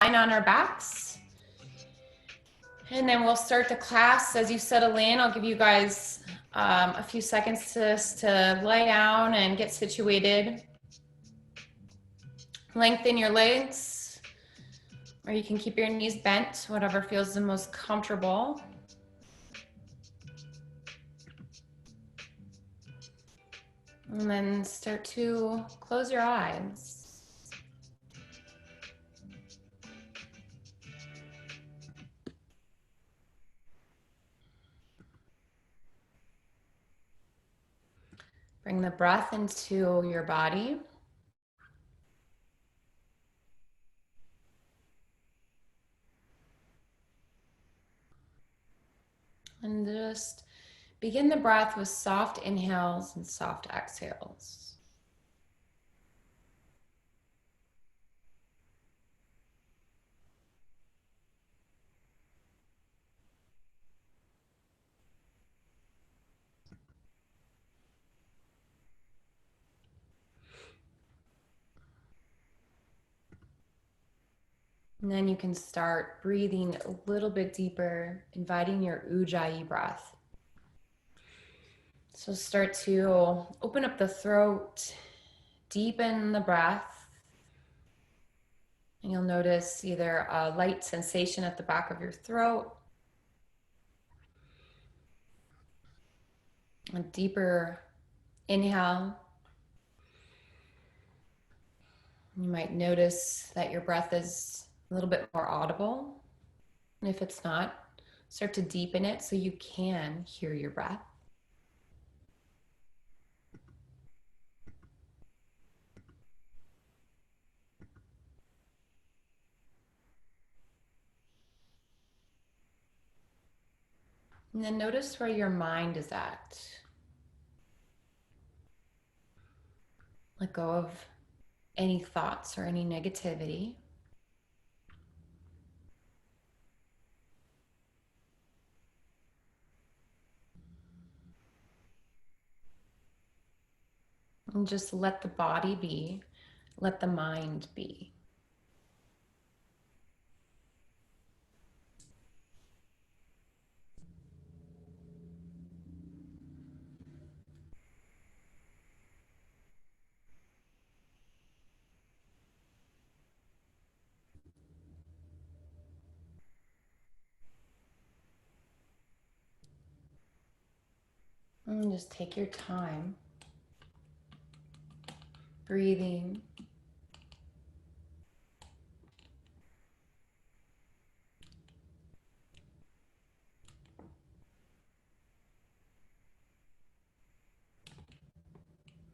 on our backs. And then we'll start the class. As you settle in, I'll give you guys a few seconds to lie down and get situated. Lengthen your legs, or you can keep your knees bent, whatever feels the most comfortable. And then start to close your eyes. Bring the breath into your body. And just begin the breath with soft inhales and soft exhales. And then you can start breathing a little bit deeper, inviting your Ujjayi breath. So start to open up the throat, deepen the breath. And you'll notice either a light sensation at the back of your throat, a deeper inhale. You might notice that your breath is a little bit more audible. And if it's not, start to deepen it so you can hear your breath. And then notice where your mind is at. Let go of any thoughts or any negativity. And just let the body be, let the mind be. And just take your time, breathing.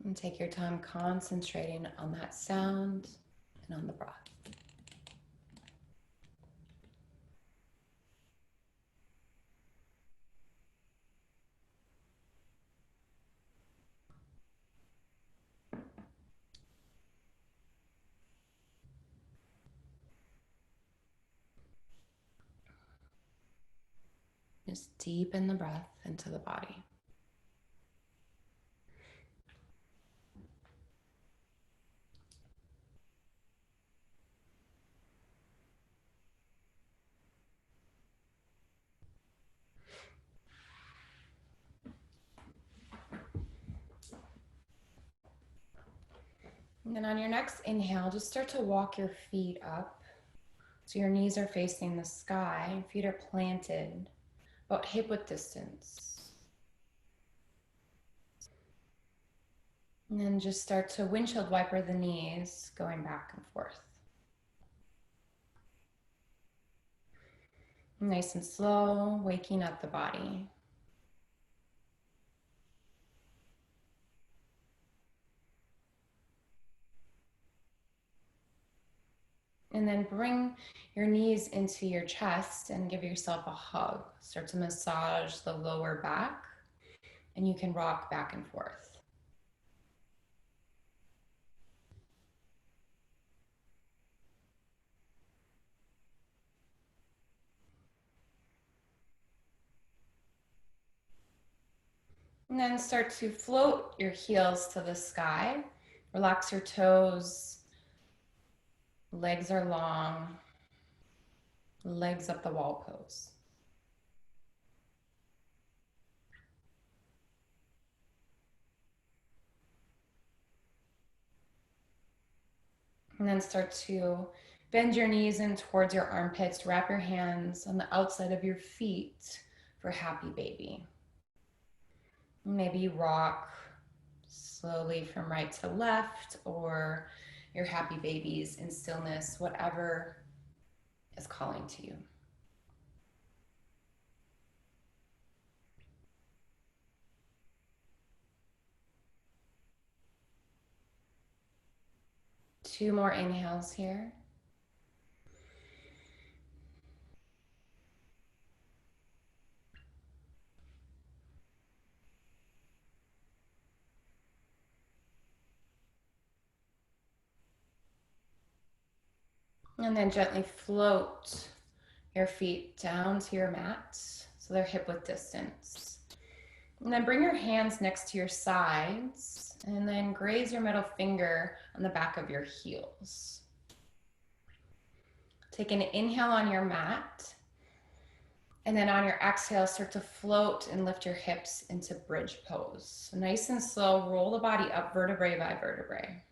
And take your time concentrating on that sound and on the breath. Just deepen the breath into the body. And then on your next inhale, just start to walk your feet up. So your knees are facing the sky, feet are planted about hip width distance. And then just start to windshield wiper the knees, going back and forth. Nice and slow, waking up the body. And then bring your knees into your chest and give yourself a hug. Start to massage the lower back, and you can rock back and forth. And then start to float your heels to the sky. Relax your toes. Legs are long. Legs up the wall pose. And then start to bend your knees in towards your armpits. Wrap your hands on the outside of your feet for happy baby. Maybe you rock slowly from right to left, or your happy babies in stillness, whatever is calling to you. Two more inhales here. And then gently float your feet down to your mat so they're hip width distance. And then bring your hands next to your sides and then graze your middle finger on the back of your heels. Take an inhale on your mat, and then on your exhale, start to float and lift your hips into bridge pose. So nice and slow, roll the body up vertebrae by vertebrae.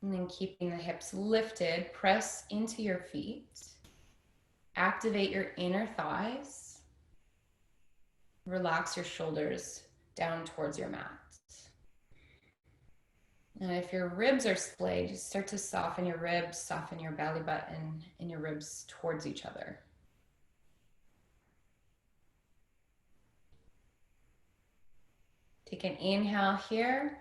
And then keeping the hips lifted, press into your feet. Activate your inner thighs. Relax your shoulders down towards your mat. And if your ribs are splayed, just start to soften your ribs, soften your belly button and your ribs towards each other. Take an inhale here.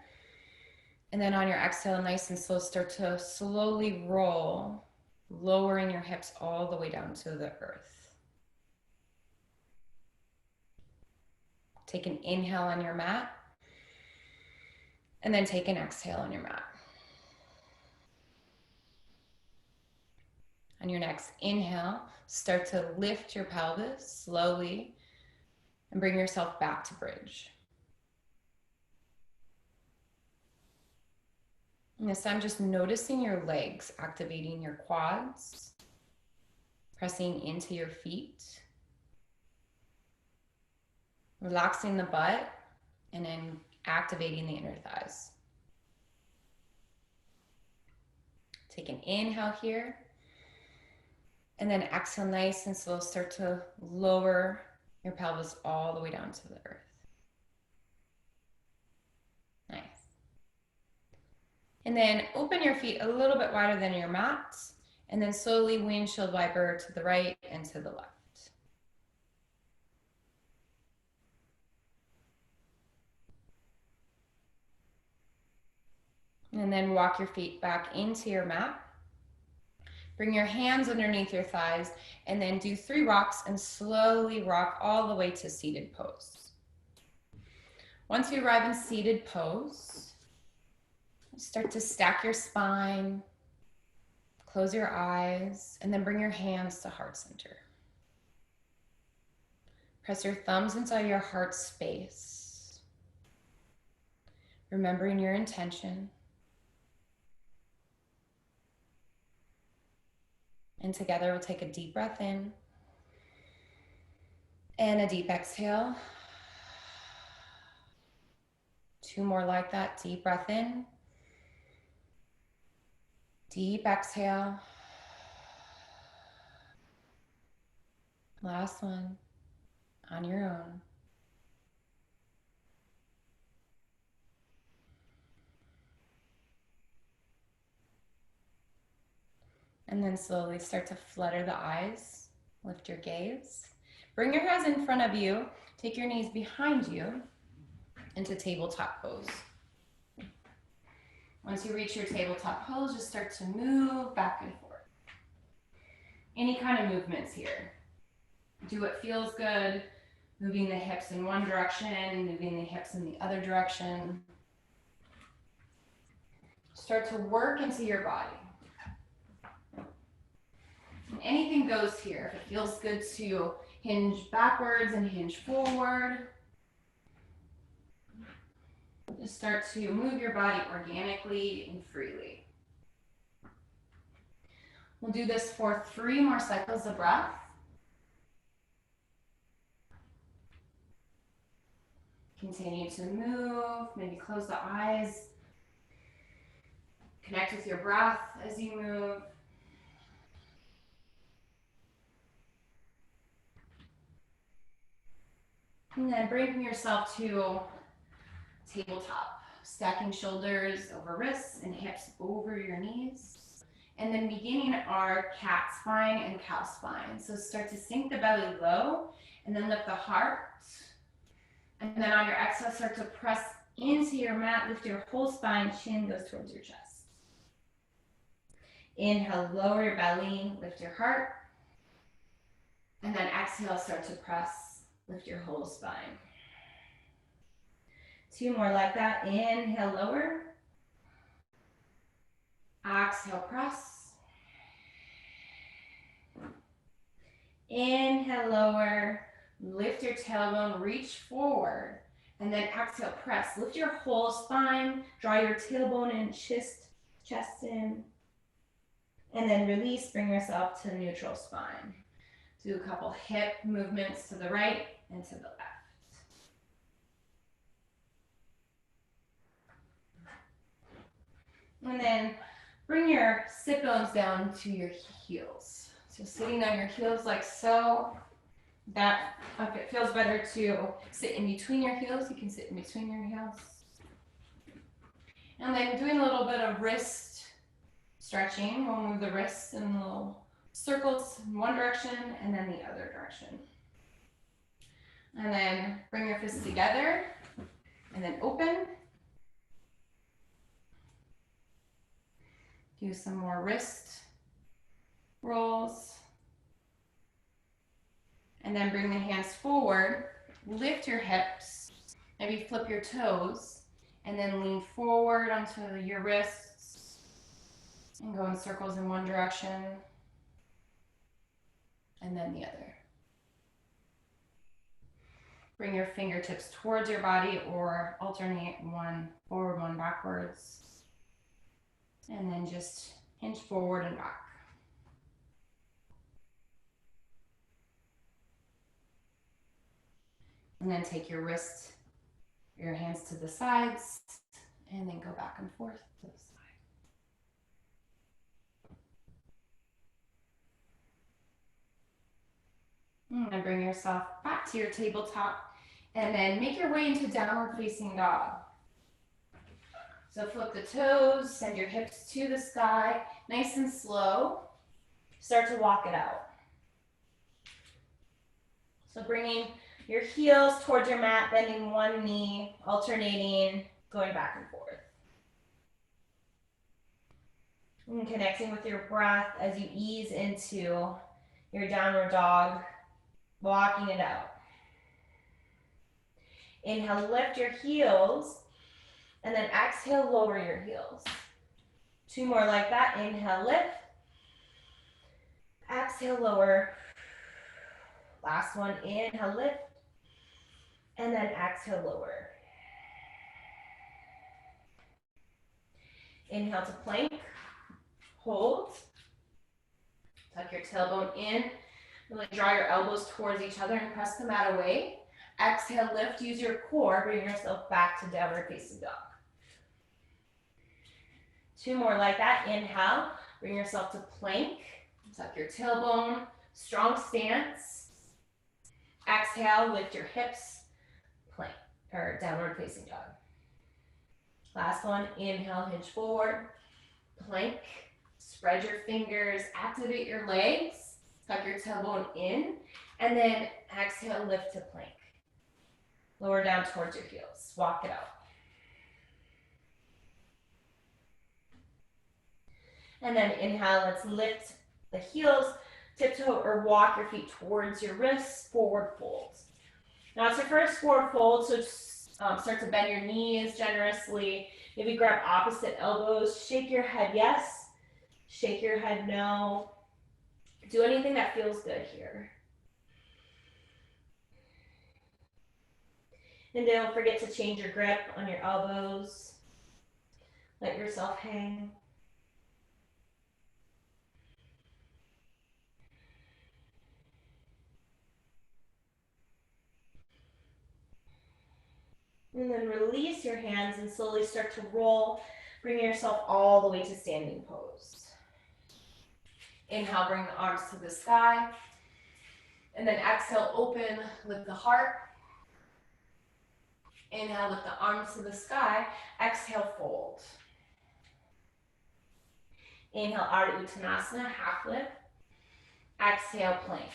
And then on your exhale, nice and slow, start to slowly roll, lowering your hips all the way down to the earth. Take an inhale on your mat. And then take an exhale on your mat. On your next inhale, start to lift your pelvis slowly and bring yourself back to bridge. And this time, just noticing your legs, activating your quads, pressing into your feet, relaxing the butt, and then activating the inner thighs. Take an inhale here, and then exhale nice and slow. Start to lower your pelvis all the way down to the earth. Nice. And then open your feet a little bit wider than your mat, and then slowly windshield wiper to the right and to the left. And then walk your feet back into your mat. Bring your hands underneath your thighs, and then do 3 rocks and slowly rock all the way to seated pose. Once you arrive in seated pose, start to stack your spine, close your eyes, and then bring your hands to heart center. Press your thumbs inside your heart space, remembering your intention. And together we'll take a deep breath in and a deep exhale. 2 more like that. Deep breath in, deep exhale. Last one on your own. And then slowly start to flutter the eyes, lift your gaze. Bring your hands in front of you, take your knees behind you into tabletop pose. Once you reach your tabletop pose, just start to move back and forth. Any kind of movements here. Do what feels good, moving the hips in one direction, moving the hips in the other direction. Start to work into your body. And anything goes here. If it feels good to hinge backwards and hinge forward, just start to move your body organically and freely. We'll do this for 3 more cycles of breath. Continue to move, maybe close the eyes. Connect with your breath as you move. And then bring yourself to tabletop, stacking shoulders over wrists and hips over your knees. And then beginning our cat spine and cow spine. So start to sink the belly low and then lift the heart. And then on your exhale, start to press into your mat, lift your whole spine, chin goes towards your chest. Inhale, lower your belly, lift your heart. And then exhale, start to press, lift your whole spine. 2 more like that. Inhale, lower. Exhale, press. Inhale, lower. Lift your tailbone, reach forward. And then exhale, press. Lift your whole spine. Draw your tailbone in, chest in. And then release, bring yourself to neutral spine. Do a couple hip movements to the right and to the left. And then bring your sit bones down to your heels. So sitting on your heels like so. That, if it feels better to sit in between your heels, you can sit in between your heels. And then doing a little bit of wrist stretching. We'll move the wrists in little circles in one direction and then the other direction. And then bring your fists together and then open. Do some more wrist rolls. And then bring the hands forward, lift your hips, maybe flip your toes, and then lean forward onto your wrists and go in circles in one direction and then the other. Bring your fingertips towards your body or alternate one forward, one backwards. And then just hinge forward and back. And then take your hands to the sides, and then go back and forth to the side. And then bring yourself back to your tabletop, and then make your way into downward facing dog. So flip the toes, send your hips to the sky, nice and slow. Start to walk it out. So bringing your heels towards your mat, bending one knee, alternating, going back and forth. And connecting with your breath as you ease into your downward dog, walking it out. Inhale, lift your heels, and then exhale, lower your heels. 2 more like that. Inhale, lift. Exhale, lower. Last one, inhale, lift. And then exhale, lower. Inhale to plank. Hold. Tuck your tailbone in. Really draw your elbows towards each other and press the mat away. Exhale, lift. Use your core. Bring yourself back to downward facing dog. 2 more like that. Inhale. Bring yourself to plank. Tuck your tailbone. Strong stance. Exhale, lift your hips. Plank, or downward facing dog. Last one, inhale, hinge forward, plank, spread your fingers, activate your legs, tuck your tailbone in, and then exhale, lift to plank. Lower down towards your heels, walk it out. And then inhale, let's lift the heels, tiptoe or walk your feet towards your wrists, forward fold. Now it's your first forward fold, so start to bend your knees generously. Maybe grab opposite elbows. Shake your head yes. Shake your head no. Do anything that feels good here. And don't forget to change your grip on your elbows. Let yourself hang. And then release your hands and slowly start to roll. Bring yourself all the way to standing pose. Inhale, bring the arms to the sky. And then exhale, open, lift the heart. Inhale, lift the arms to the sky. Exhale, fold. Inhale, Ardha Uttanasana, half lift. Exhale, plank.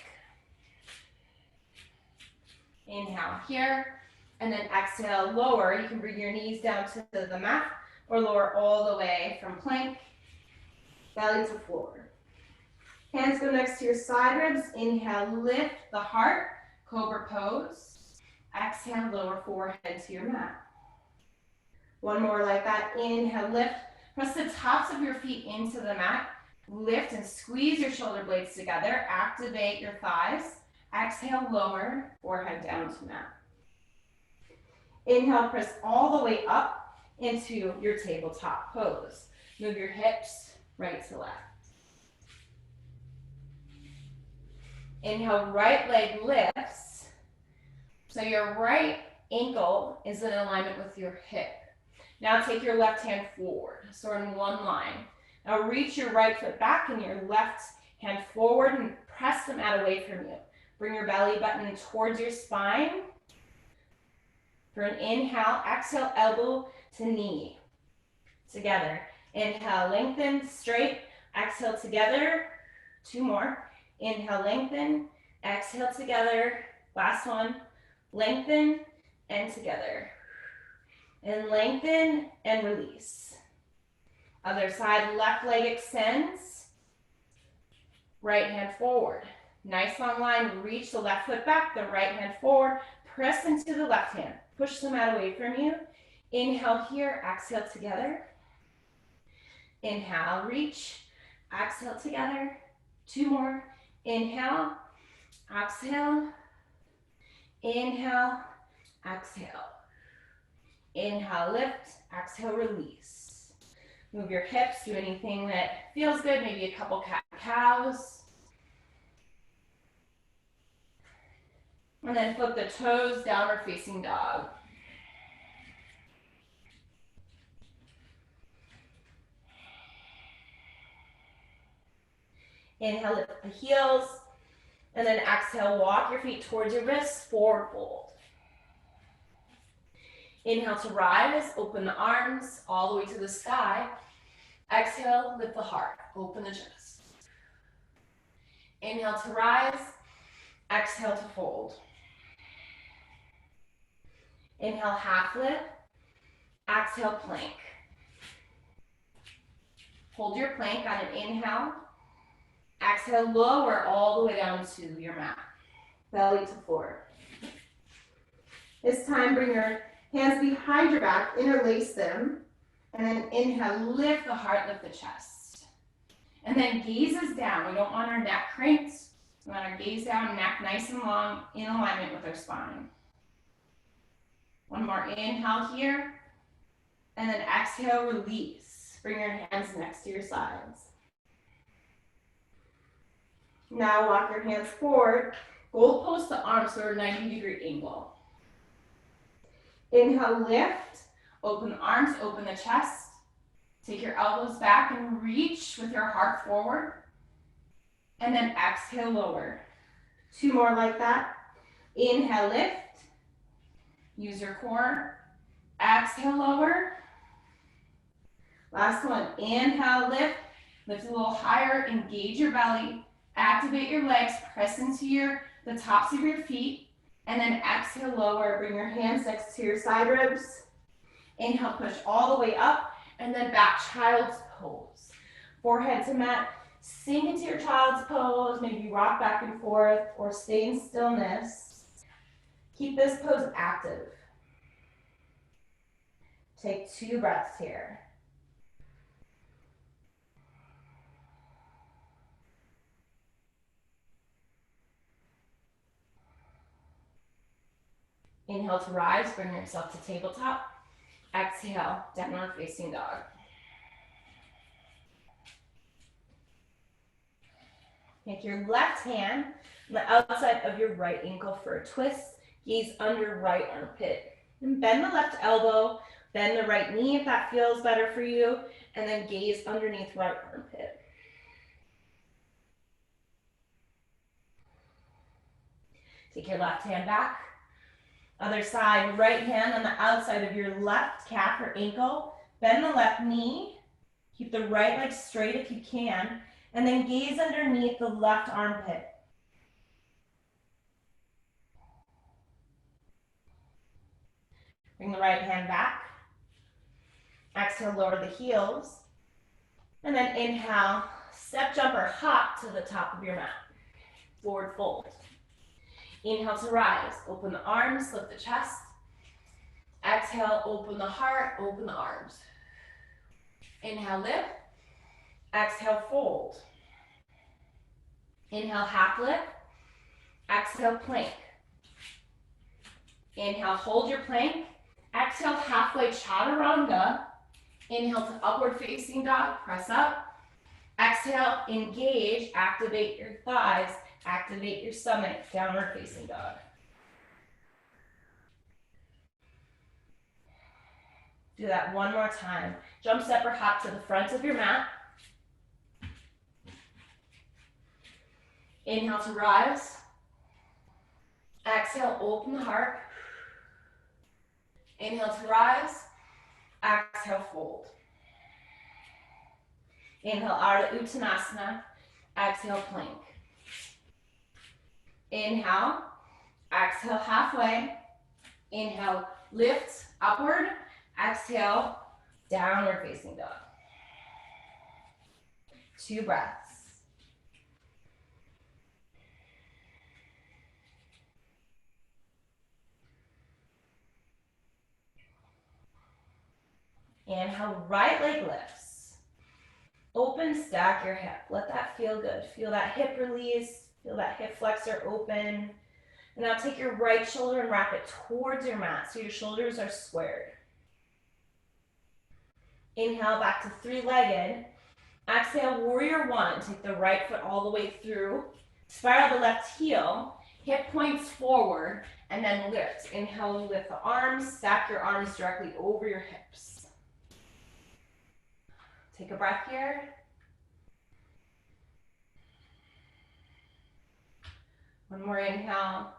Inhale here, and then exhale, lower. You can bring your knees down to the mat or lower all the way from plank, belly to floor. Hands go next to your side ribs. Inhale, lift the heart, cobra pose. Exhale, lower forehead to your mat. One more like that. Inhale, lift. Press the tops of your feet into the mat. Lift and squeeze your shoulder blades together. Activate your thighs. Exhale, lower, forehead down to mat. Inhale, press all the way up into your tabletop pose. Move your hips right to left. Inhale, right leg lifts. So your right ankle is in alignment with your hip. Now take your left hand forward. So we're in one line. Now reach your right foot back and your left hand forward and press the mat away from you. Bring your belly button towards your spine. For an inhale, exhale, elbow to knee. Together. Inhale, lengthen, straight. Exhale, together. Two more. Inhale, lengthen. Exhale, together. Last one. Lengthen and together. And lengthen and release. Other side, left leg extends. Right hand forward. Nice long line. Reach the left foot back, the right hand forward. Press into the left hand. Push the mat away from you. Inhale here, exhale together. Inhale, reach. Exhale together. Two more. Inhale, exhale. Inhale, exhale. Inhale, lift. Exhale, release. Move your hips. Do anything that feels good. Maybe a couple cat-cows. And then flip the toes, downward facing dog. Inhale, lift the heels. And then exhale, walk your feet towards your wrists, forward fold. Inhale to rise, open the arms all the way to the sky. Exhale, lift the heart, open the chest. Inhale to rise, exhale to fold. Inhale, half lift. Exhale, plank. Hold your plank on an inhale. Exhale, lower all the way down to your mat. Belly to floor. This time, bring your hands behind your back, interlace them. And then inhale, lift the heart, lift the chest. And then gazes down. We don't want our neck cranked. We want our gaze down, neck nice and long, in alignment with our spine. One more inhale here. And then exhale, release. Bring your hands next to your sides. Now walk your hands forward. Goal post the arms so we're 90-degree angle. Inhale, lift. Open the arms, open the chest. Take your elbows back and reach with your heart forward. And then exhale, lower. Two more like that. Inhale, lift. Use your core. Exhale, lower. Last one. Inhale, lift. Lift a little higher. Engage your belly. Activate your legs. Press into the tops of your feet. And then exhale, lower. Bring your hands next to your side ribs. Inhale, push all the way up. And then back, child's pose. Forehead to mat. Sink into your child's pose. Maybe rock back and forth or stay in stillness. Keep this pose active. Take 2 breaths here. Inhale to rise, bring yourself to tabletop. Exhale, downward facing dog. Take your left hand on the outside of your right ankle for a twist. Gaze under right armpit. And bend the left elbow, bend the right knee if that feels better for you, and then gaze underneath right armpit. Take your left hand back. Other side, right hand on the outside of your left calf or ankle. Bend the left knee. Keep the right leg straight if you can. And then gaze underneath the left armpit. Bring the right hand back. Exhale, lower the heels. And then inhale, step, jump, or hop to the top of your mat. Forward fold. Inhale to rise. Open the arms, lift the chest. Exhale, open the heart, open the arms. Inhale, lift. Exhale, fold. Inhale, half lift. Exhale, plank. Inhale, hold your plank. Exhale, halfway chaturanga. Inhale to upward facing dog, press up. Exhale, engage, activate your thighs, activate your stomach, downward facing dog. Do that one more time. Jump, step, or hop to the front of your mat. Inhale to rise. Exhale, open the heart. Inhale to rise. Exhale, fold. Inhale, Ardha Uttanasana. Exhale, plank. Inhale. Exhale, halfway. Inhale, lift, upward. Exhale, downward facing dog. 2 breaths. Inhale, right leg lifts. Open, stack your hip. Let that feel good. Feel that hip release. Feel that hip flexor open. And now take your right shoulder and wrap it towards your mat so your shoulders are squared. Inhale, back to 3-legged. Exhale, warrior 1. Take the right foot all the way through. Spiral the left heel. Hip points forward. And then lift. Inhale, lift the arms. Stack your arms directly over your hips. Take a breath here. One more inhale.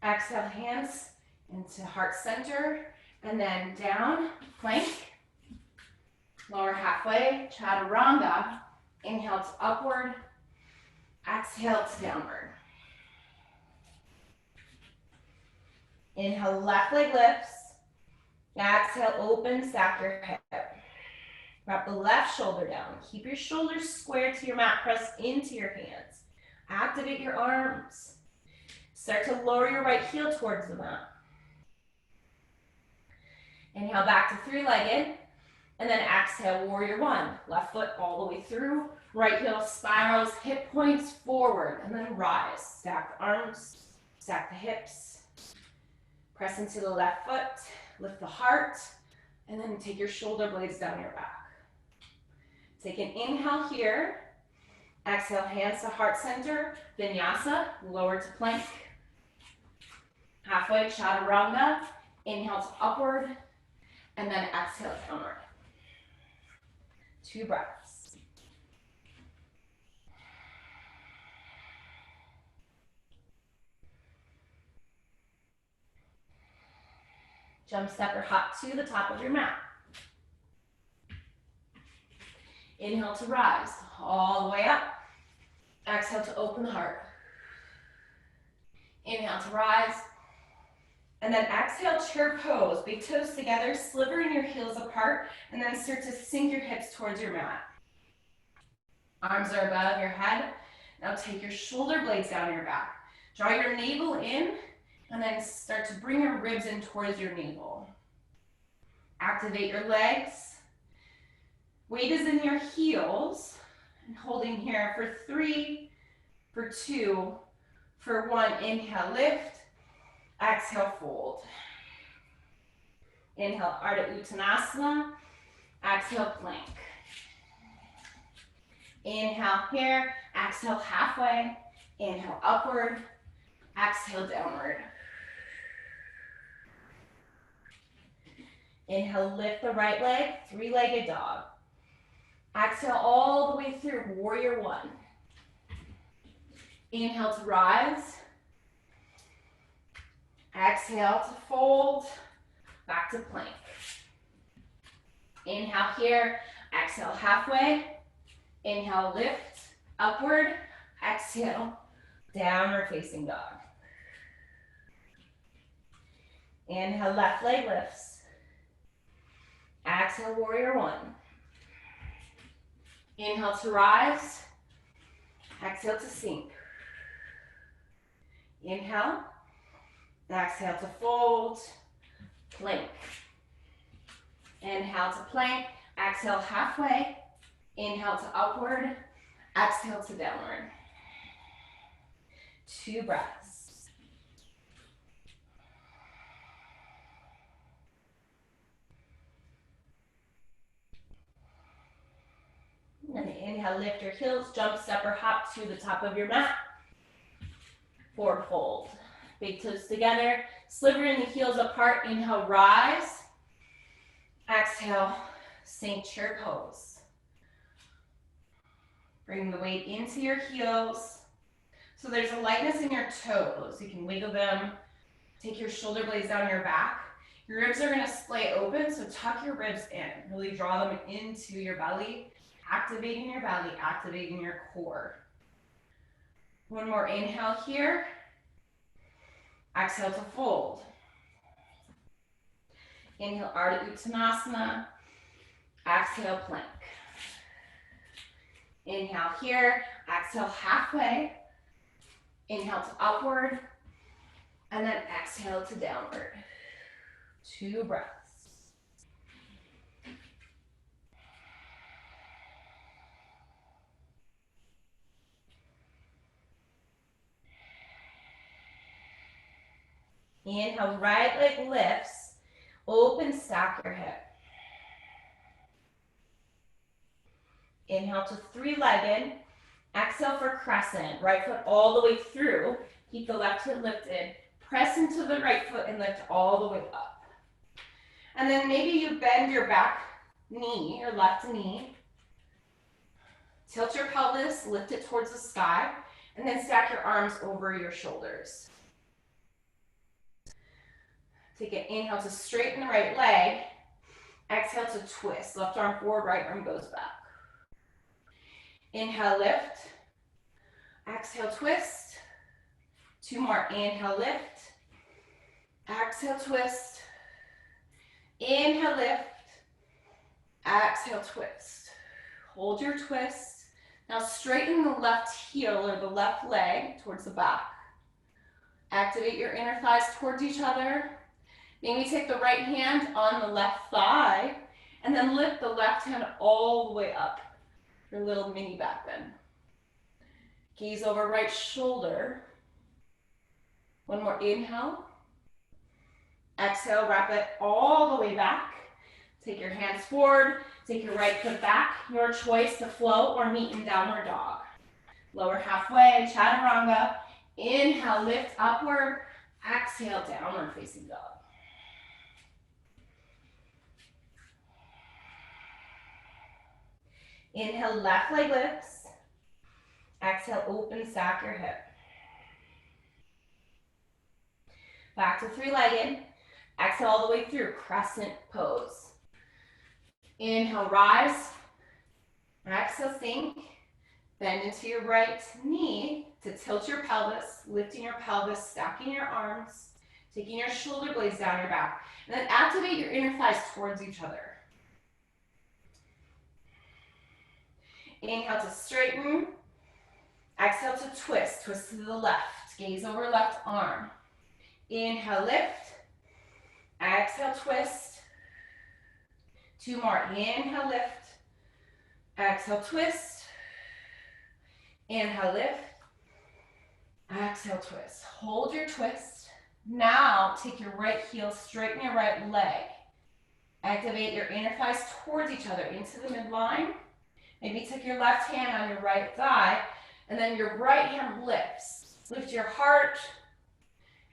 Exhale, hands into heart center. And then down, plank. Lower halfway, chaturanga. Inhale to upward. Exhale to downward. Inhale, left leg lifts. Exhale, open, stack your hip. Wrap the left shoulder down. Keep your shoulders square to your mat. Press into your hands. Activate your arms. Start to lower your right heel towards the mat. Inhale, back to 3-legged. And then exhale, warrior 1. Left foot all the way through. Right heel spirals, hip points forward. And then rise. Stack the arms, stack the hips. Press into the left foot. Lift the heart. And then take your shoulder blades down your back. Take an inhale here. Exhale, hands to heart center. Vinyasa, lower to plank. Halfway, chaturanga. Inhale to upward. And then exhale, downward. 2 breaths. Jump, step, or hop to the top of your mat. Inhale to rise, all the way up. Exhale to open the heart. Inhale to rise. And then exhale, chair pose. Big toes together, slivering your heels apart, and then start to sink your hips towards your mat. Arms are above your head. Now take your shoulder blades down your back. Draw your navel in, and then start to bring your ribs in towards your navel. Activate your legs. Weight is in your heels, and holding here for 3, for 2, for 1. Inhale, lift. Exhale, fold. Inhale, Ardha Uttanasana. Exhale, plank. Inhale here. Exhale, halfway. Inhale, upward. Exhale, downward. Inhale, lift the right leg, three-legged dog. Exhale all the way through, warrior one. Inhale to rise. Exhale to fold, back to plank. Inhale here, exhale halfway. Inhale, lift, upward. Exhale, downward facing dog. Inhale, left leg lifts. Exhale, warrior one. Inhale to rise. Exhale to sink. Inhale. Exhale to fold. Plank. Inhale to plank. Exhale halfway. Inhale to upward. Exhale to downward. 2 breaths. And inhale, lift your heels, jump, step, or hop to the top of your mat. Forward fold. Big toes together, slivering the heels apart. Inhale, rise. Exhale, sink chair pose. Bring the weight into your heels. So there's a lightness in your toes. You can wiggle them. Take your shoulder blades down your back. Your ribs are going to splay open, so tuck your ribs in. Really draw them into your belly, activating your belly, activating your core. One more inhale here. Exhale to fold. Inhale, Ardha Uttanasana. Exhale, plank. Inhale here. Exhale, halfway. Inhale to upward. And then exhale to downward. 2 breaths. Inhale, right leg lifts. Open, stack your hip. Inhale to three-legged. Exhale for crescent. Right foot all the way through. Keep the left foot lifted. Press into the right foot and lift all the way up. And then maybe you bend your back knee, your left knee. Tilt your pelvis, lift it towards the sky, and then stack your arms over your shoulders. Take an inhale to straighten the right leg. Exhale to twist. Left arm forward, right arm goes back. Inhale, lift. Exhale, twist. 2 more. Inhale, lift. Exhale, twist. Inhale, lift. Exhale, twist. Hold your twist. Now straighten the left heel or the left leg towards the back. Activate your inner thighs towards each other. Maybe take the right hand on the left thigh and then lift the left hand all the way up. Your little mini back bend. Gaze over right shoulder. One more inhale. Exhale, wrap it all the way back. Take your hands forward. Take your right foot back. Your choice to flow or meet in downward dog. Lower halfway, chaturanga. Inhale, lift upward. Exhale, downward facing dog. Inhale, left leg lifts. Exhale, open, stack your hip. Back to three-legged. Exhale all the way through, crescent pose. Inhale, rise. Exhale, sink. Bend into your right knee to tilt your pelvis, lifting your pelvis, stacking your arms, taking your shoulder blades down your back. And then activate your inner thighs towards each other. Inhale to straighten. Exhale to twist. Twist to the left. Gaze over left arm. Inhale, lift. Exhale, twist. 2 more. Inhale, lift. Exhale, twist. Inhale, lift. Exhale, twist. Hold your twist. Now take your right heel, straighten your right leg. Activate your inner thighs towards each other into the midline. Maybe take your left hand on your right thigh, and then your right hand lifts. Lift your heart,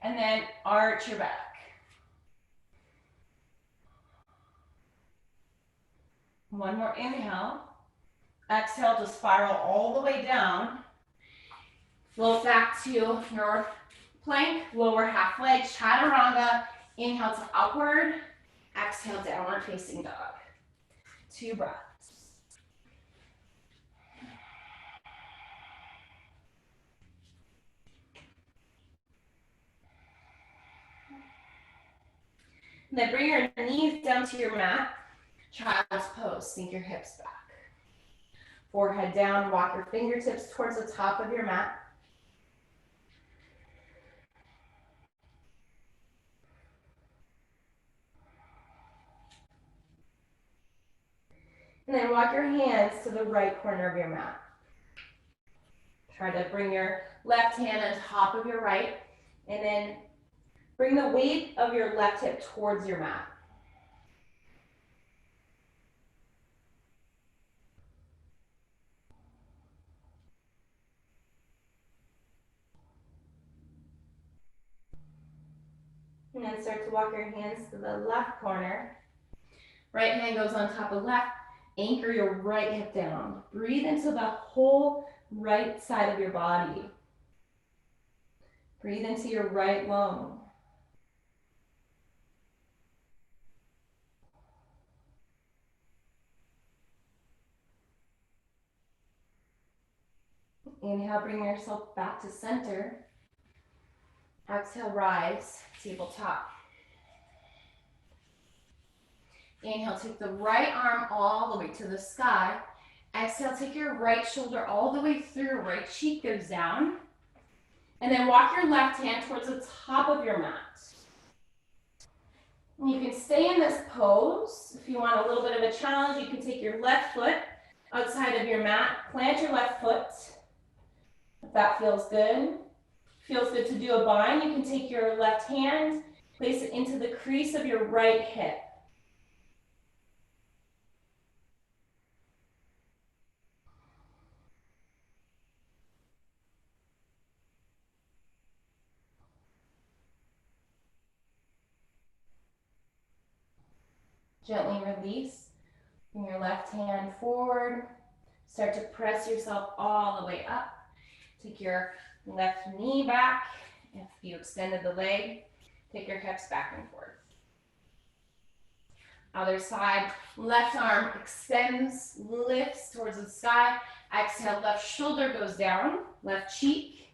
and then arch your back. One more inhale. Exhale to spiral all the way down. Float back to your plank, lower half leg, chaturanga. Inhale to upward. Exhale, downward facing dog. 2 breaths. Then bring your knees down to your mat. Child's pose, sink your hips back. Forehead down, walk your fingertips towards the top of your mat. And then walk your hands to the right corner of your mat. Try to bring your left hand on top of your right, and then bring the weight of your left hip towards your mat. And then start to walk your hands to the left corner. Right hand goes on top of left. Anchor your right hip down. Breathe into the whole right side of your body. Breathe into your right lung. Inhale, bring yourself back to center. Exhale, rise, tabletop. Inhale, take the right arm all the way to the sky. Exhale, take your right shoulder all the way through, right cheek goes down. And then walk your left hand towards the top of your mat. And you can stay in this pose. If you want a little bit of a challenge, you can take your left foot outside of your mat, plant your left foot. If that feels good. Feels good to do a bind, you can take your left hand, place it into the crease of your right hip. Gently release. Bring your left hand forward. Start to press yourself all the way up. Take your left knee back. If you extended the leg, take your hips back and forth. Other side, left arm extends, lifts towards the sky. Exhale, left shoulder goes down, left cheek.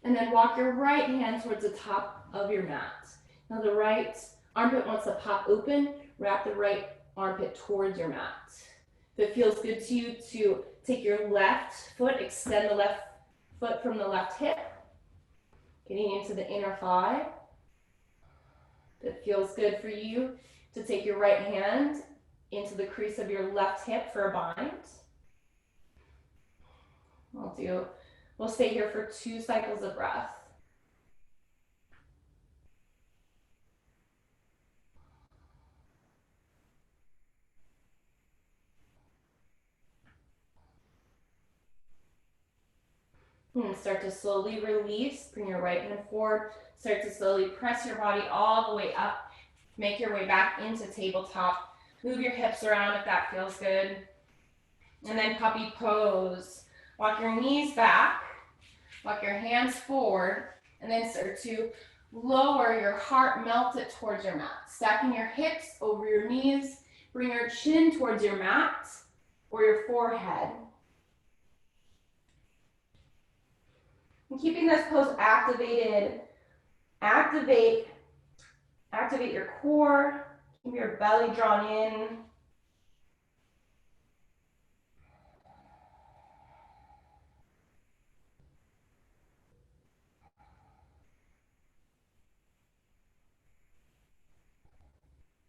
And then walk your right hand towards the top of your mat. Now the right armpit wants to pop open. Wrap the right armpit towards your mat. If it feels good to you to take your left foot, extend the left foot from the left hip, getting into the inner thigh. If it feels good for you to take your right hand into the crease of your left hip for a bind. We'll stay here for 2 cycles of breath. And start to slowly release. Bring your right hand forward. Start to slowly press your body all the way up. Make your way back into tabletop. Move your hips around if that feels good. And then puppy pose. Walk your knees back. Walk your hands forward. And then start to lower your heart, melt it towards your mat. Stacking your hips over your knees. Bring your chin towards your mat or your forehead. And keeping this pose activated, activate your core, keep your belly drawn in.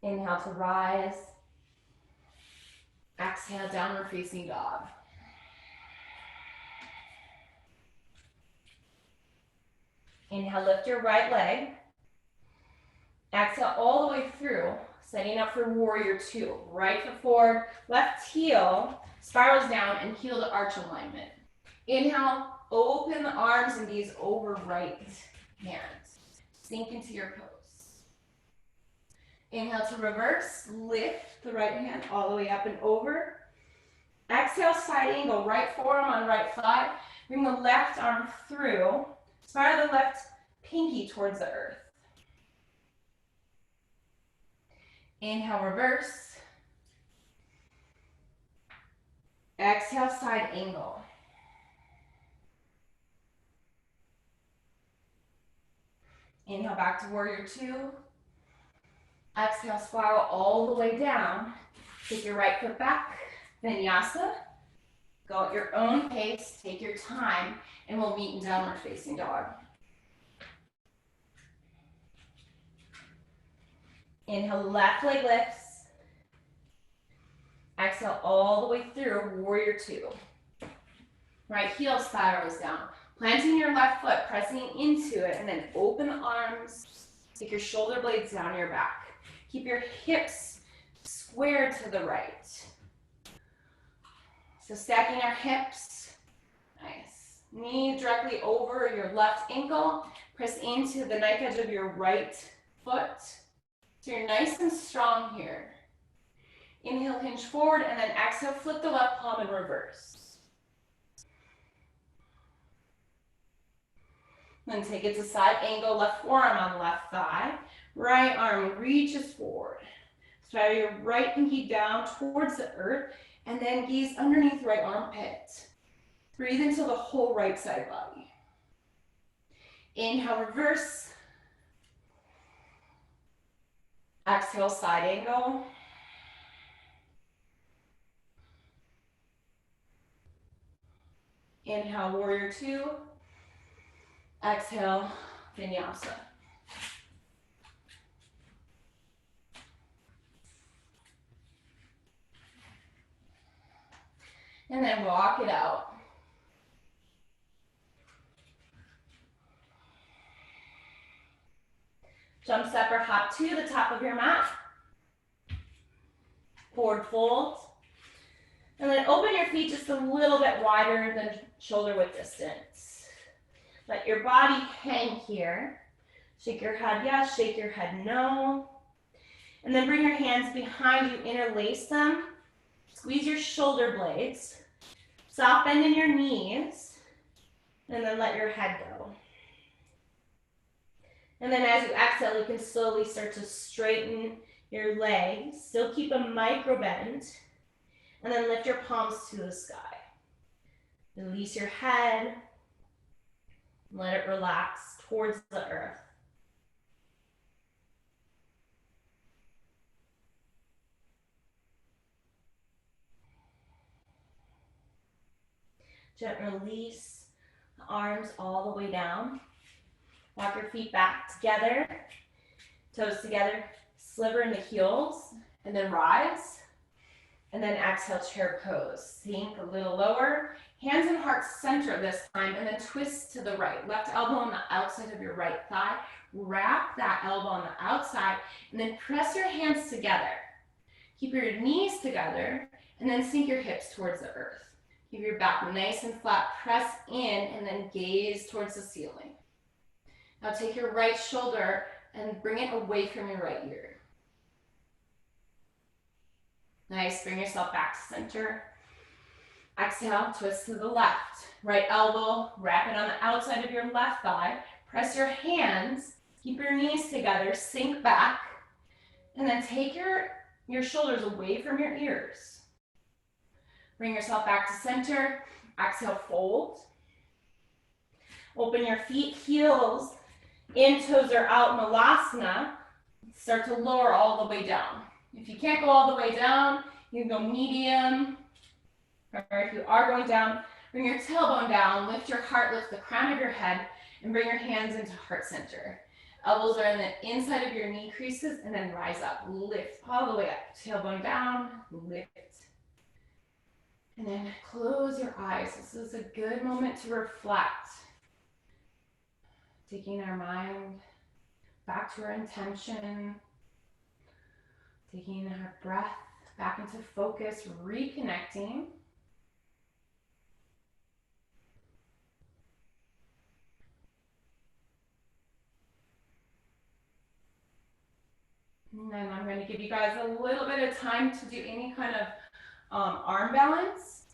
Inhale to rise. Exhale, downward facing dog. Inhale, lift your right leg. Exhale all the way through, setting up for warrior 2. Right foot forward, left heel spirals down and heel to arch alignment. Inhale, open the arms and gaze over right hand. Sink into your pose. Inhale to reverse, lift the right hand all the way up and over. Exhale, side angle, right forearm on right thigh. Bring the left arm through. Spiral the left pinky towards the earth. Inhale, reverse. Exhale, side angle. Inhale, back to warrior two. Exhale, spiral all the way down. Take your right foot back, vinyasa. Go at your own pace, take your time, and we'll meet in downward facing dog. Inhale, left leg lifts. Exhale all the way through, warrior two. Right heel spirals down. Planting your left foot, pressing into it, and then open arms. Take your shoulder blades down your back. Keep your hips square to the right. So stacking our hips. Nice. Knee directly over your left ankle. Press into the knife edge of your right foot. So you're nice and strong here. Inhale, hinge forward, and then exhale, flip the left palm and reverse. Then take it to side angle, left forearm on left thigh. Right arm reaches forward. Spiral your right pinky down towards the earth, and then gaze underneath right armpit. Breathe into the whole right side body. Inhale, reverse. Exhale, side angle. Inhale, warrior two. Exhale, vinyasa. And then walk it out. Jump, step, or hop to the top of your mat. Forward fold. And then open your feet just a little bit wider than shoulder width distance. Let your body hang here. Shake your head yes, shake your head no. And then bring your hands behind you, interlace them. Squeeze your shoulder blades. Soft bend in your knees. And then let your head go. And then as you exhale, you can slowly start to straighten your legs. Still keep a micro bend. And then lift your palms to the sky. Release your head. Let it relax towards the earth. Gentle release the arms all the way down. Walk your feet back together, toes together, sliver in the heels, and then rise. And then exhale, chair pose. Sink a little lower, hands and heart center this time, and then twist to the right. Left elbow on the outside of your right thigh. Wrap that elbow on the outside, and then press your hands together. Keep your knees together, and then sink your hips towards the earth. Keep your back nice and flat, press in, and then gaze towards the ceiling. Now take your right shoulder and bring it away from your right ear. Nice, bring yourself back to center. Exhale, twist to the left. Right elbow, wrap it on the outside of your left thigh. Press your hands, keep your knees together, sink back, and then take your shoulders away from your ears. Bring yourself back to center. Exhale, fold. Open your feet, heels in, toes are out, Malasana. Start to lower all the way down. If you can't go all the way down, you can go medium. Or if you are going down, bring your tailbone down, lift your heart, lift the crown of your head, and bring your hands into heart center. Elbows are in the inside of your knee creases, and then rise up. Lift all the way up. Tailbone down, lift. And then close your eyes. This is a good moment to reflect. Taking our mind back to our intention. Taking our breath back into focus, reconnecting. And then I'm going to give you guys a little bit of time to do any kind of arm balance.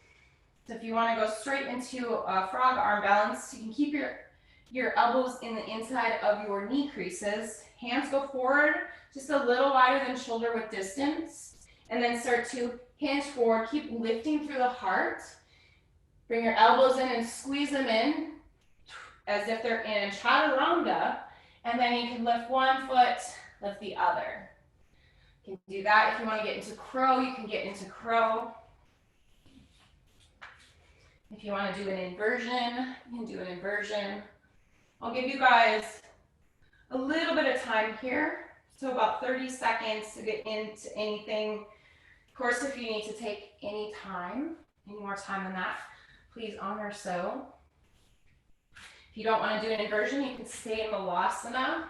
So if you want to go straight into a frog arm balance, you can keep your elbows in the inside of your knee creases. Hands go forward, just a little wider than shoulder width distance. And then start to hinge forward. Keep lifting through the heart. Bring your elbows in and squeeze them in as if they're in chaturanga. And then you can lift one foot, lift the other. You can do that. If you want to get into crow, you can get into crow. If you want to do an inversion, you can do an inversion. I'll give you guys a little bit of time here. So about 30 seconds to get into anything. Of course, if you need to take any more time than that, please honor so. If you don't want to do an inversion, you can stay in Malasana.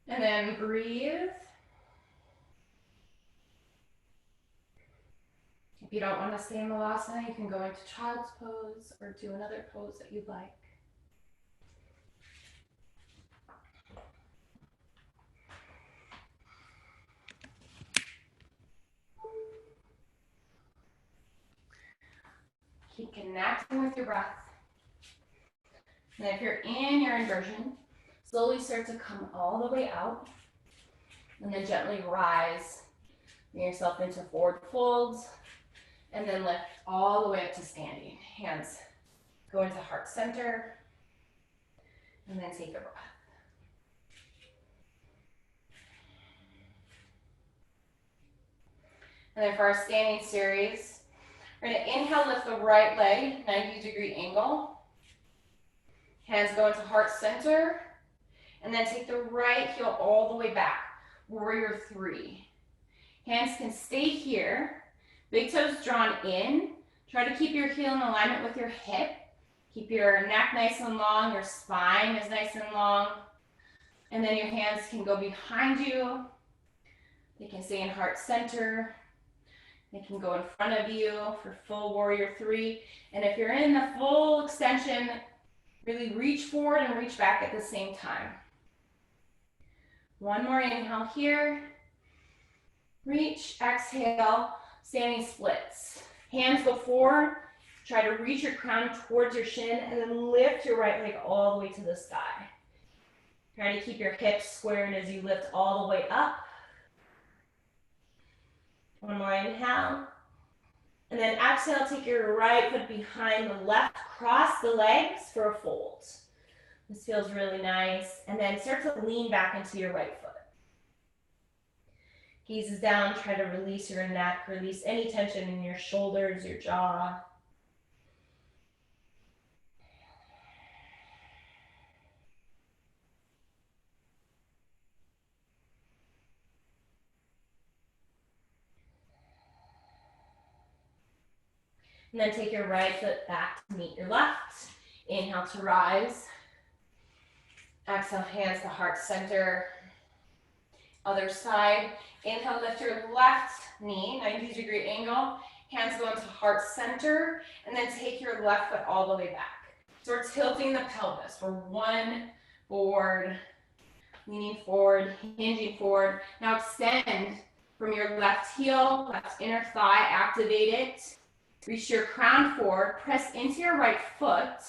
And then breathe. If you don't want to stay in Malasana, you can go into child's pose or do another pose that you'd like. Keep connecting with your breath. And if you're in your inversion, slowly start to come all the way out. And then gently rise. Bring yourself into forward folds. And then lift all the way up to standing. Hands go into heart center. And then take a breath. And then for our standing series, we're going to inhale, lift the right leg, 90-degree angle. Hands go into heart center. And then take the right heel all the way back. Warrior 3. Hands can stay here. Big toes drawn in. Try to keep your heel in alignment with your hip. Keep your neck nice and long. Your spine is nice and long. And then your hands can go behind you. They can stay in heart center. They can go in front of you for full warrior 3. And if you're in the full extension, really reach forward and reach back at the same time. One more inhale here. Reach, exhale, standing splits. Hands go forward. Try to reach your crown towards your shin and then lift your right leg all the way to the sky. Try to keep your hips squared as you lift all the way up. One more inhale. And then exhale, take your right foot behind the left, cross the legs for a fold. This feels really nice. And then start to lean back into your right foot. Gaze is down, try to release your neck, release any tension in your shoulders, your jaw. And then take your right foot back to meet your left. Inhale to rise. Exhale, hands to heart center. Other side. Inhale, lift your left knee, 90-degree angle. Hands go into heart center. And then take your left foot all the way back. So we're tilting the pelvis. We're one forward, leaning forward, hinging forward. Now extend from your left heel, left inner thigh, activate it. Reach your crown forward, press into your right foot,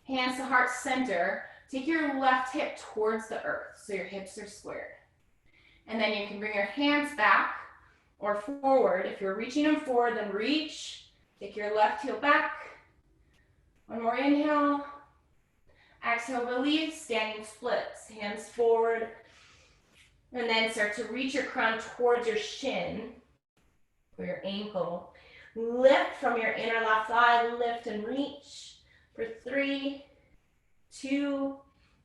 hands to heart center. Take your left hip towards the earth so your hips are squared. And then you can bring your hands back or forward. If you're reaching them forward, then reach. Take your left heel back. One more inhale. Exhale, release, standing splits. Hands forward. And then start to reach your crown towards your shin or your ankle. Lift from your inner left thigh, lift and reach for 3, 2,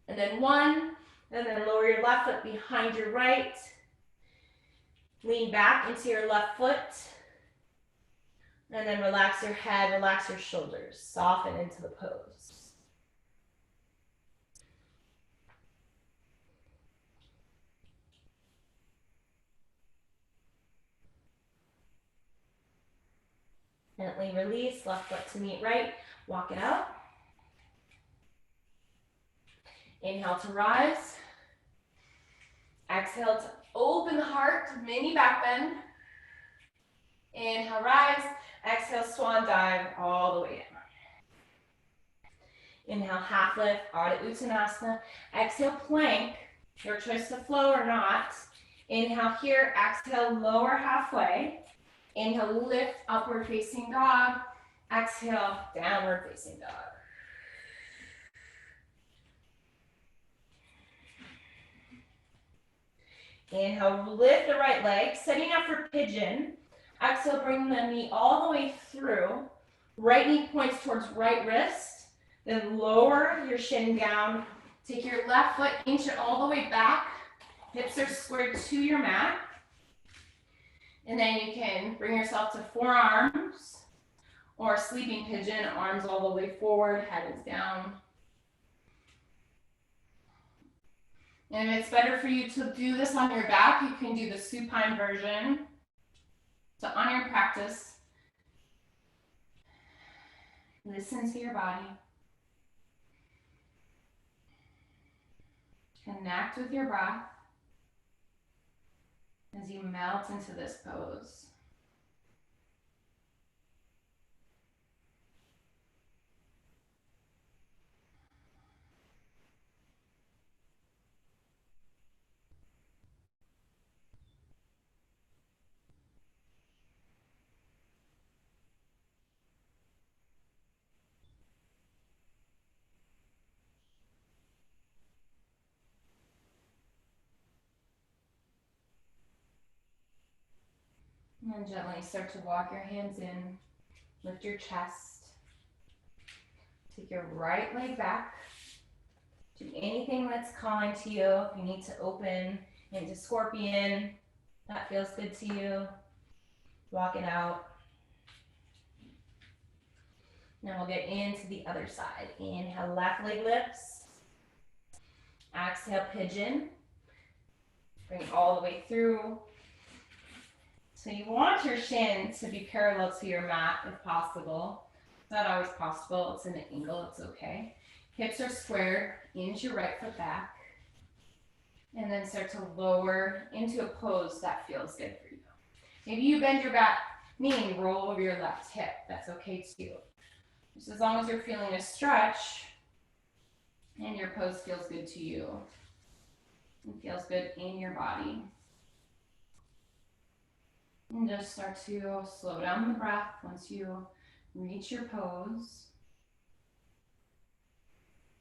and then 1. And then lower your left foot behind your right. Lean back into your left foot. And then relax your head, relax your shoulders. Soften into the pose. Gently release, left foot to meet right. Walk it out. Inhale to rise. Exhale to open the heart, mini back bend. Inhale, rise. Exhale, swan dive all the way down. Inhale, half lift, Ardha Uttanasana. Exhale, plank. Your choice to flow or not. Inhale here, exhale, lower halfway. Inhale, lift, upward facing dog. Exhale, downward facing dog. Inhale, lift the right leg, setting up for pigeon. Exhale, bring the knee all the way through. Right knee points towards right wrist. Then lower your shin down. Take your left foot, inch it all the way back. Hips are squared to your mat. And then you can bring yourself to forearms or sleeping pigeon, arms all the way forward, head is down. And if it's better for you to do this on your back, you can do the supine version. So on your practice, listen to your body. Connect with your breath as you melt into this pose. And then gently start to walk your hands in, lift your chest. Take your right leg back. Do anything that's calling to you. If you need to open into scorpion, that feels good to you. Walk it out. Now we'll get into the other side. Inhale, left leg lifts. Exhale, pigeon. Bring it all the way through. So you want your shin to be parallel to your mat if possible. It's not always possible. It's in an angle. It's okay. Hips are squared. Inch your right foot back. And then start to lower into a pose that feels good for you. Maybe you bend your back knee and roll over your left hip. That's okay too. Just as long as you're feeling a stretch and your pose feels good to you. It feels good in your body. And just start to slow down the breath once you reach your pose.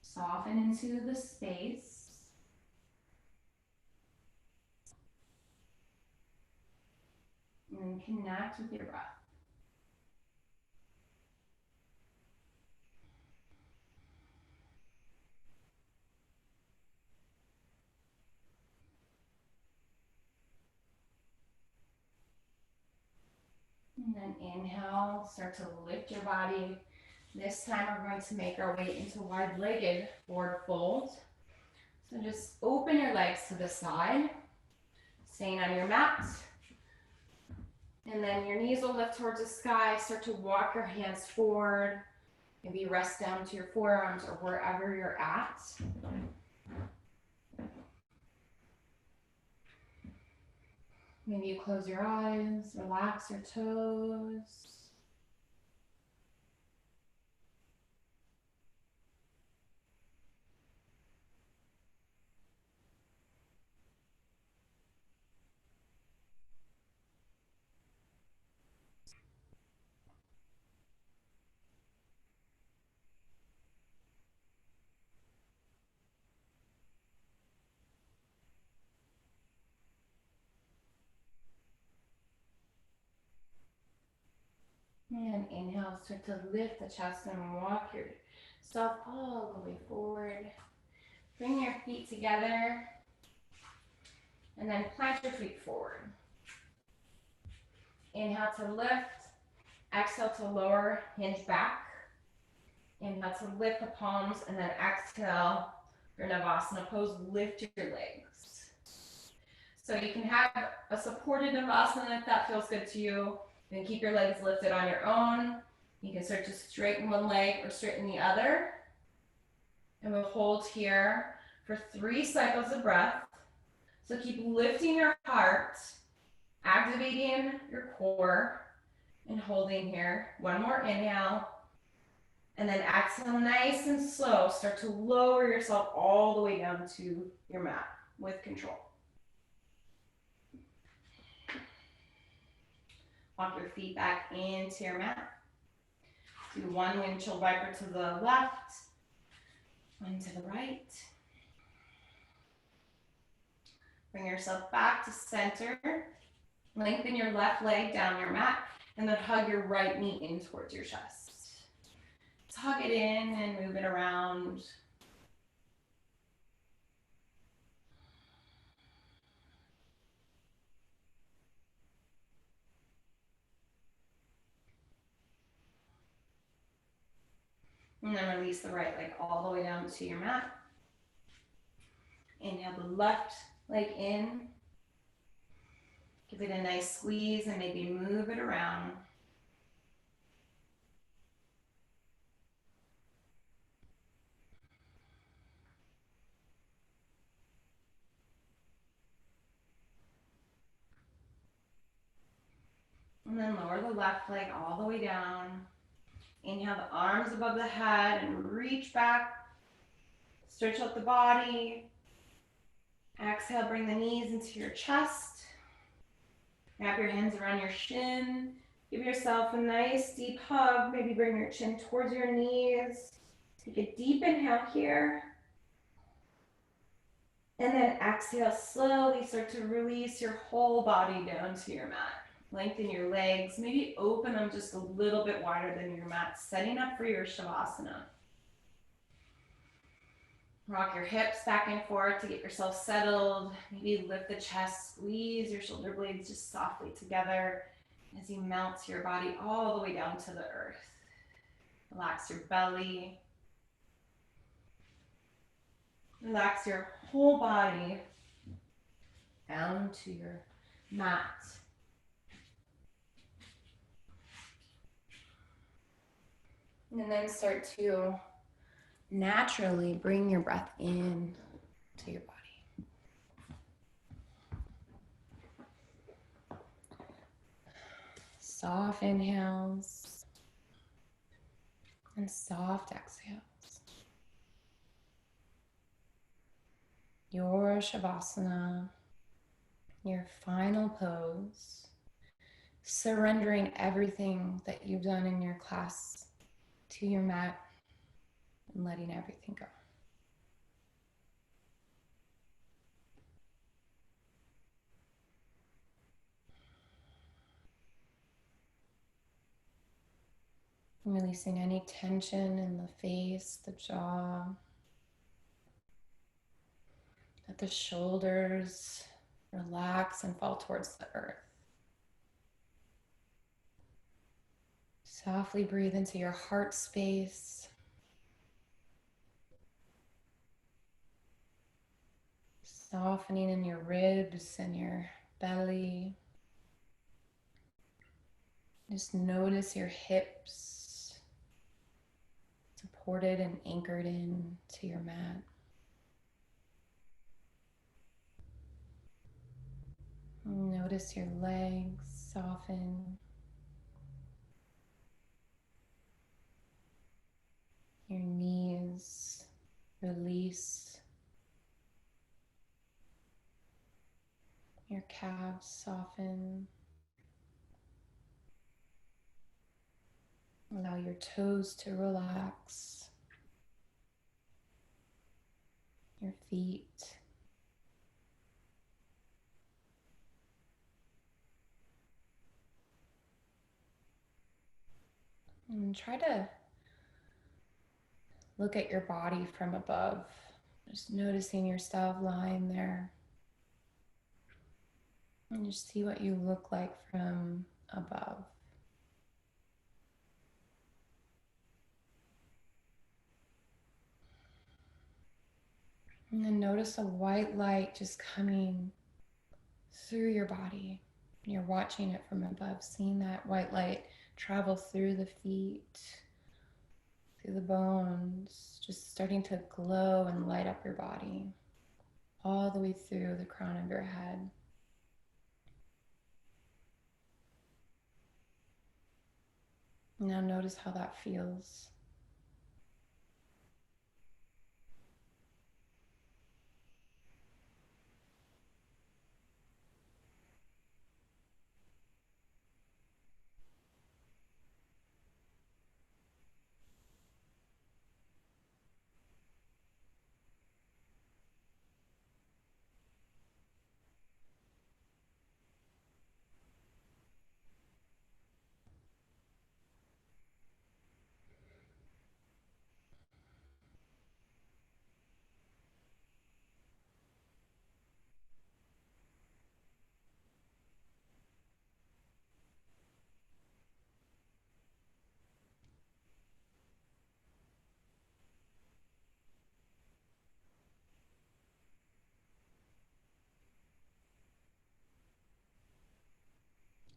Soften into the space. And connect with your breath. And then inhale, start to lift your body. This time we're going to make our way into wide-legged forward fold. So just open your legs to the side, staying on your mat. And then your knees will lift towards the sky. Start to walk your hands forward. Maybe rest down to your forearms or wherever you're at. Maybe you close your eyes, relax your toes. And inhale, start to lift the chest and walk yourself all the way forward. Bring your feet together. And then plant your feet forward. Inhale to lift. Exhale to lower, hinge back. Inhale to lift the palms, and then exhale for Navasana pose, lift your legs. So you can have a supported Navasana if that feels good to you. Then keep your legs lifted on your own. You can start to straighten one leg or straighten the other. And we'll hold here for 3 cycles of breath. So keep lifting your heart, activating your core, and holding here. One more inhale. And then exhale nice and slow. Start to lower yourself all the way down to your mat with control. Walk your feet back into your mat. Do one windshield wiper to the left, one to the right. Bring yourself back to center. Lengthen your left leg down your mat, and then hug your right knee in towards your chest. Tug it in and move it around. And then release the right leg all the way down to your mat. Inhale the left leg in. Give it a nice squeeze and maybe move it around. And then lower the left leg all the way down. Inhale the arms above the head and reach back. Stretch out the body. Exhale, bring the knees into your chest. Wrap your hands around your shin. Give yourself a nice deep hug. Maybe bring your chin towards your knees. Take a deep inhale here. And then exhale, slowly start to release your whole body down to your mat. Lengthen your legs, maybe open them just a little bit wider than your mat, setting up for your Shavasana. Rock your hips back and forth to get yourself settled. Maybe lift the chest, squeeze your shoulder blades just softly together as you melt your body all the way down to the earth. Relax your belly. Relax your whole body down to your mat. And then start to naturally bring your breath in to your body. Soft inhales and soft exhales. Your Shavasana, your final pose, surrendering everything that you've done in your class to your mat and letting everything go. Releasing any tension in the face, the jaw. Let the shoulders relax and fall towards the earth. Softly breathe into your heart space. Softening in your ribs and your belly. Just notice your hips supported and anchored in to your mat. Notice your legs soften. Your knees release. Your calves soften. Allow your toes to relax. Your feet. And try to look at your body from above. Just noticing yourself lying there. And just see what you look like from above. And then notice a white light just coming through your body. You're watching it from above, seeing that white light travel through the feet, through the bones, just starting to glow and light up your body. all the way through the crown of your head. Now notice how that feels.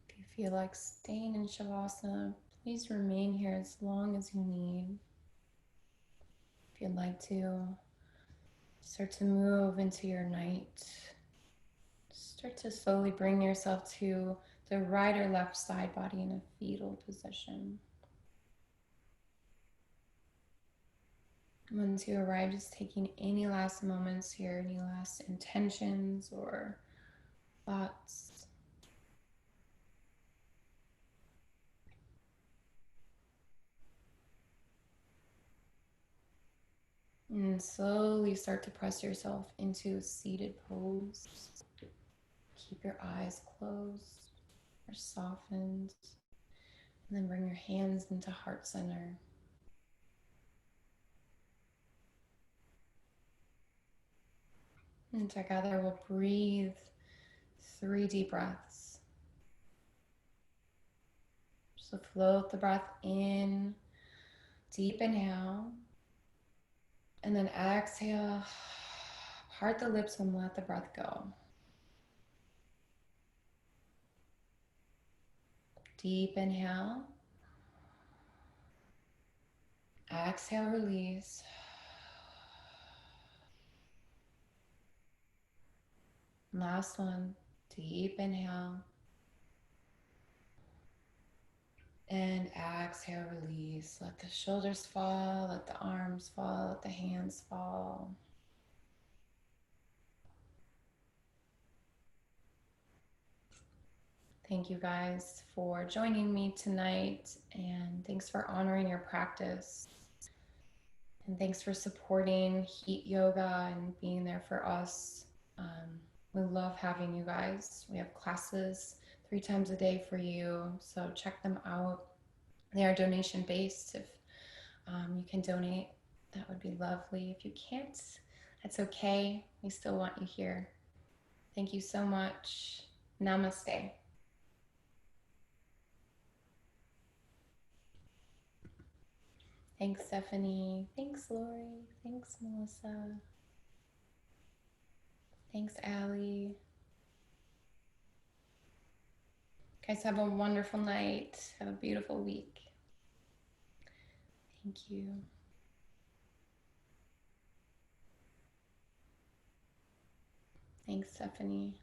If you feel like staying in Shavasana, please remain here as long as you need. If you'd like to start to move into your night, start to slowly bring yourself to the right or left side body in a fetal position. Once you arrive, just taking any last moments here, any last intentions or thoughts. And slowly start to press yourself into a seated pose. Keep your eyes closed or softened. And then bring your hands into heart center. And together we'll breathe 3 deep breaths. So float the breath in, deep inhale. And then exhale, part the lips and let the breath go. Deep inhale. Exhale, release. Last one. Deep inhale. And exhale, release. Let the shoulders fall, let the arms fall, let the hands fall. Thank you guys for joining me tonight, and thanks for honoring your practice. And thanks for supporting Heat Yoga and being there for us. We love having you guys. We have classes 3 times a day for you, so check them out. They are donation based. If you can donate, that would be lovely. If you can't, that's okay. We still want you here. Thank you so much. Namaste. Thanks, Stephanie. Thanks, Lori. Thanks, Melissa. Thanks, Allie. Guys, have a wonderful night. Have a beautiful week. Thank you. Thanks, Stephanie.